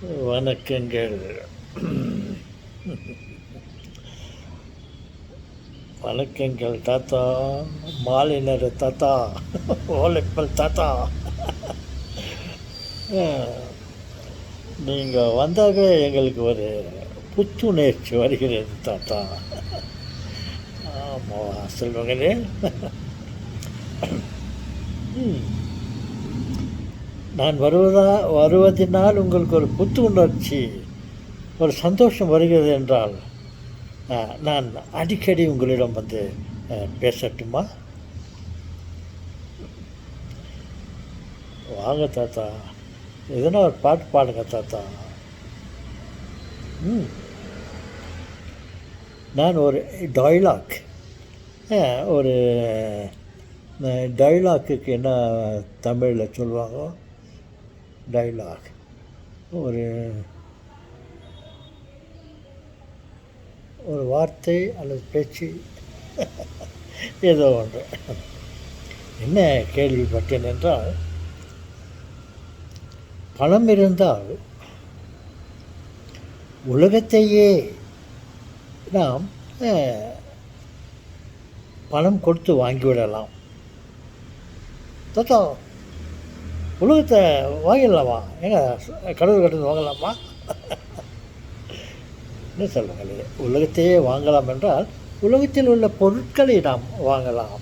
வணக்கங்கள். வணக்கங்கள் தாத்தா, மாலை நேர தாத்தா, ஓலைப்பல் தாத்தா. நீங்கள் வந்தாவே எங்களுக்கு ஒரு புத்துணர்ச்சி வருகிறது தாத்தா. ஆமாம் செல்வங்களே. நான் வருவதினால் உங்களுக்கு ஒரு புத்துணர்ச்சி, ஒரு சந்தோஷம் வருகிறது என்றால் நான் அடிக்கடி உங்களிடம் வந்து பேசட்டுமா? வாங்க தாத்தா, எதனா ஒரு பாட்டு பாடுங்க தாத்தா. நான் ஒரு டைலாக், ஒரு டைலாக்குக்கு என்ன தமிழில் சொல்லுவாங்க? டைலாக், ஒரு ஒரு வார்த்தை அல்லது பேச்சு, ஏதோ ஒன்று. என்ன கேள்விப்பட்டேன் என்றால், பணம் இருந்தால் உலகத்தையே நாம் பணம் கொடுத்து வாங்கிவிடலாம். தாத்தா, உலகத்தை வாங்கிடலாமா? ஏங்க கடவுள் கட்டணம் வாங்கலாமா? என்ன சொல்லுங்களே, உலகத்தையே வாங்கலாம் என்றால் உலகத்தில் உள்ள பொருட்களை நாம் வாங்கலாம்.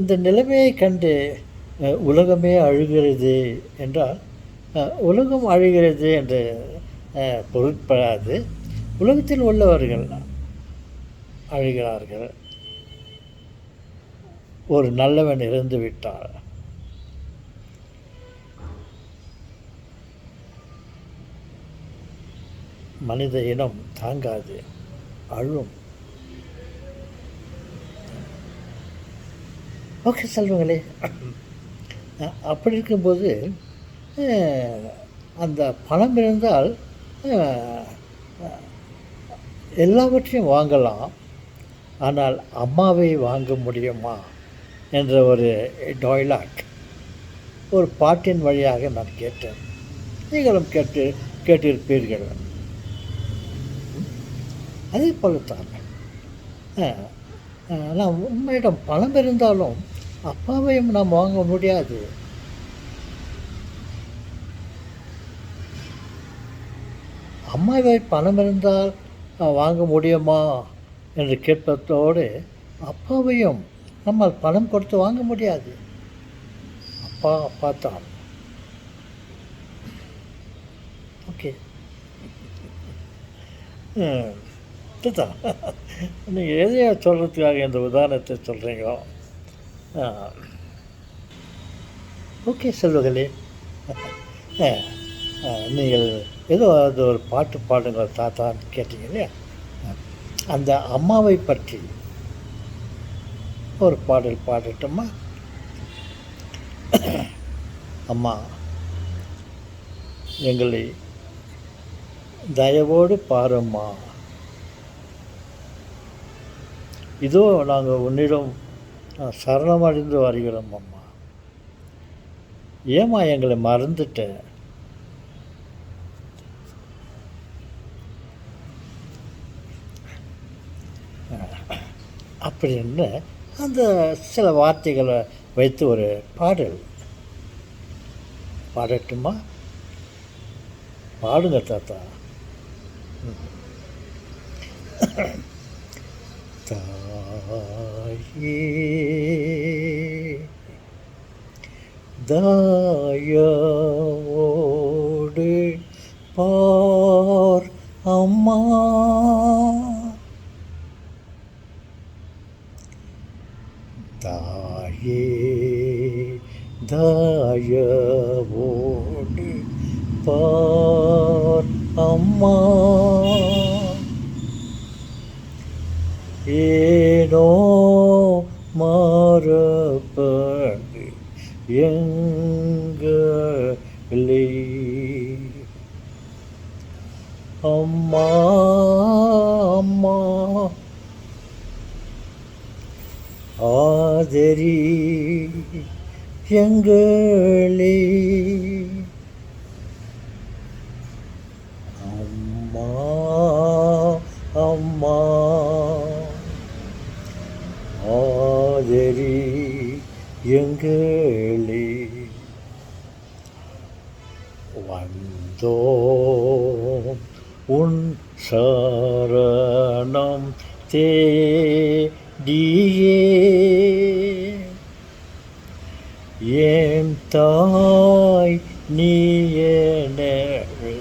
இந்த நிலைமையை கண்டு உலகமே அழுகிறது என்றால், உலகம் அழுகிறது என்று பொருட்படாது. உலகத்தில் உள்ளவர்கள் அழுகிறார்கள். ஒரு நல்லவன் இறந்து விட்டார், மனித இனம் தாங்காது, அழும். ஓகே செல்வங்களே, அப்படி இருக்கும்போது அந்த பணம் இருந்தால் எல்லாவற்றையும் வாங்கலாம். ஆனால் அம்மாவை வாங்க முடியுமா என்ற ஒரு டைலாக் ஒரு பாட்டின் வழியாக நான் கேட்டேன். நீங்களும் கேட்டிருப்பீர்கள். அதே போலத்தான் நாம் உண்மையிடம் பணம் இருந்தாலும் அப்பாவையும் நாம் வாங்க முடியாது. அம்மாவை பணம் இருந்தால் வாங்க முடியுமா என்று கேட்பதோடு அப்பாவையும் நம்மால் பணம் கொடுத்து வாங்க முடியாது. அப்பா தான். ஓகே, நீங்கள் எதையா சொல்கிறதுக்காக இந்த உதாரணத்தை சொல்கிறீங்களோ? ஓகே செல்வங்களே, நீங்கள் ஏதோ அது ஒரு பாட்டு பாடுங்க தாத்தான்னு கேட்டீங்க இல்லையா? அந்த அம்மாவை பற்றி ஒரு பாடல் பாடட்டுமா? அம்மா, எங்களை தயவோடு பாரும்மா. இதோ நாங்கள் உன்னிடம் சரணமடைந்து வருகிறோம் அம்மா. ஏம்மா எங்களை மறந்துட்ட? அப்படின்னு அந்த சில வார்த்தைகளை வைத்து ஒரு பாடல் பாடட்டுமா? பாடுங்க தாத்தா. தாயே தயவோடு பார் அம்மா, தாயே தயவோடு பார் அம்மா, ஏனோ மாறப்படு எங்களே அம்மா, அம்மா ஆதரி எங்களே அம்மா அம்மா ஆதரி எங்களே வந்தோம் உன் சரணம் தேடியே என் தாய் நீ எனவே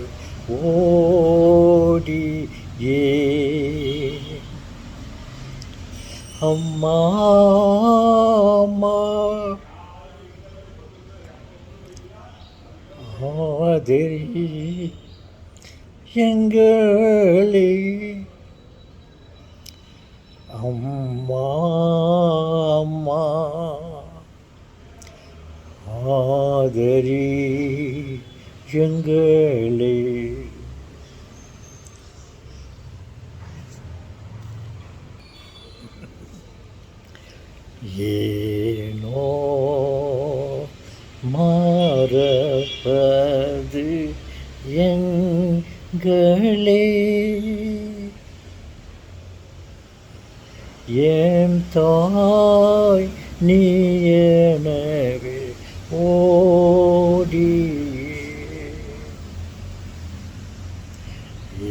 ஓடியே அம்மா அம்மா ஆதரி எங்களே அம்மா அம்மா ஆதரி எங்களே ஏனோ மறப்பது எங்களே என் தாய் நீ எனவே ஓடி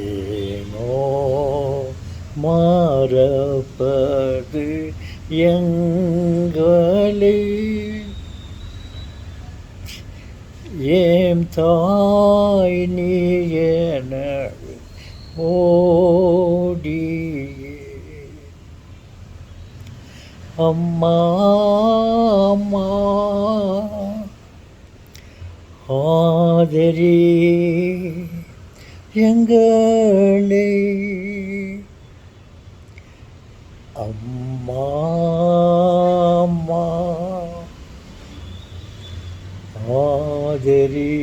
ஏனோ மறப்பது எங்களே என் தாய் நீ எனவே ஓடி அம்மா அம்மா ஆதரி எங்களே அம்மா அம்மா ஆதரி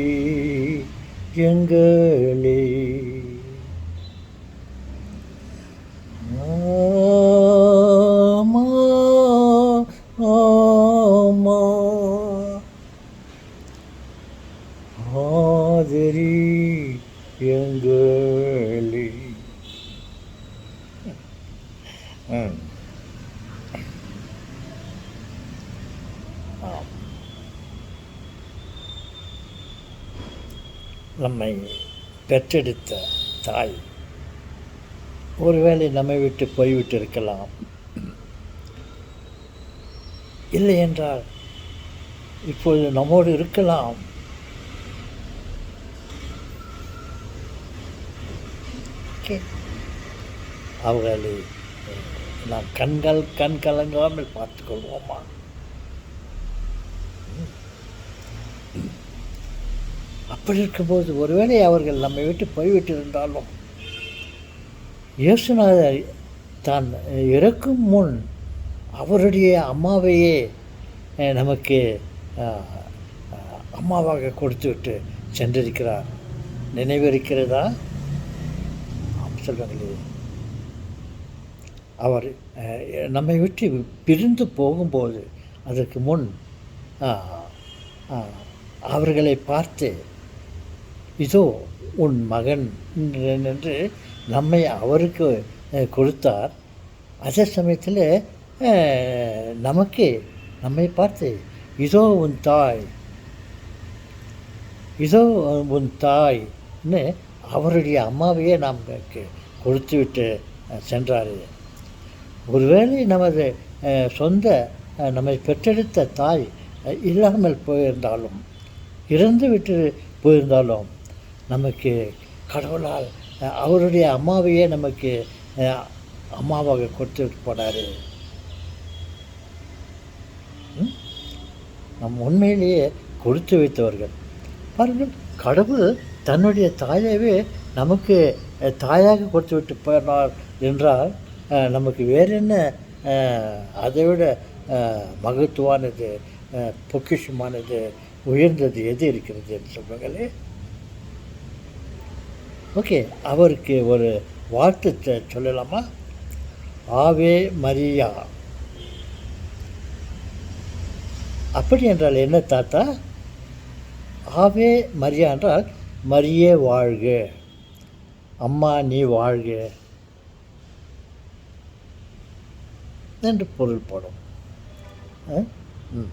எங்களே ஆமா ஆமா ஆதரி எங்களே நம்மை பெற்றெடுத்த தாய் ஒருவேளை நம்மை விட்டு போய்விட்டு இருக்கலாம். இல்லை என்றால் இப்பொழுது நம்மோடு இருக்கலாம். அவர்களை நாம் கண் கலங்காமல் பார்த்துக்கொள்வோமா? அப்படி இருக்கும்போது ஒருவேளை அவர்கள் நம்மை விட்டு போய்விட்டு இருந்தாலும் இயேசுநாதர் தான் இறக்கும் முன் அவருடைய அம்மாவையே நமக்கு அம்மாவாக கொடுத்துவிட்டு சென்றிருக்கிறார். நினைவிருக்கிறதா? சொல்லுங்களே. அவர் நம்மை விட்டு பிரிந்து போகும்போது அதற்கு முன் அவர்களை பார்த்து இதோ உன் மகன் என்று நம்மை அவருக்கு கொடுத்தார். அதே சமயத்தில் நமக்கு நம்மை பார்த்து இதோ உன் தாய், இதோ உன் தாய்ன்னு அவருடைய அம்மாவையே நமக்கு கொடுத்துவிட்டு சென்றார். ஒருவேளை நமது சொந்த நம்மை பெற்றெடுத்த தாய் இல்லாமல் போயிருந்தாலும், இறந்து விட்டு போயிருந்தாலும், நமக்கு கடவுளால் அவருடைய அம்மாவையே நமக்கு அம்மாவாக கொடுத்துட்டு போனார். நம் உண்மையிலேயே கொடுத்து வைத்தவர்கள். பாருங்கள், கடவுள் தன்னுடைய தாயவே நமக்கு தாயாக கொடுத்து விட்டு போனார் என்றால் நமக்கு வேறு என்ன அதைவிட மகத்துவானது, பொக்கிஷமானது, உயர்ந்தது எது இருக்கிறது என்று சொல்லுங்களே. ஓகே, அவருக்கு ஒரு வாழ்த்து சொல்லலாமா? ஆவே மரியா, அப்படி என்றால் என்ன தாத்தா? ஆவே மரியா என்றால் மரியே வாழ்க, அம்மா நீ வாழ்க என்று பொருள்படும். ம்.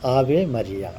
ஆவே மரியா.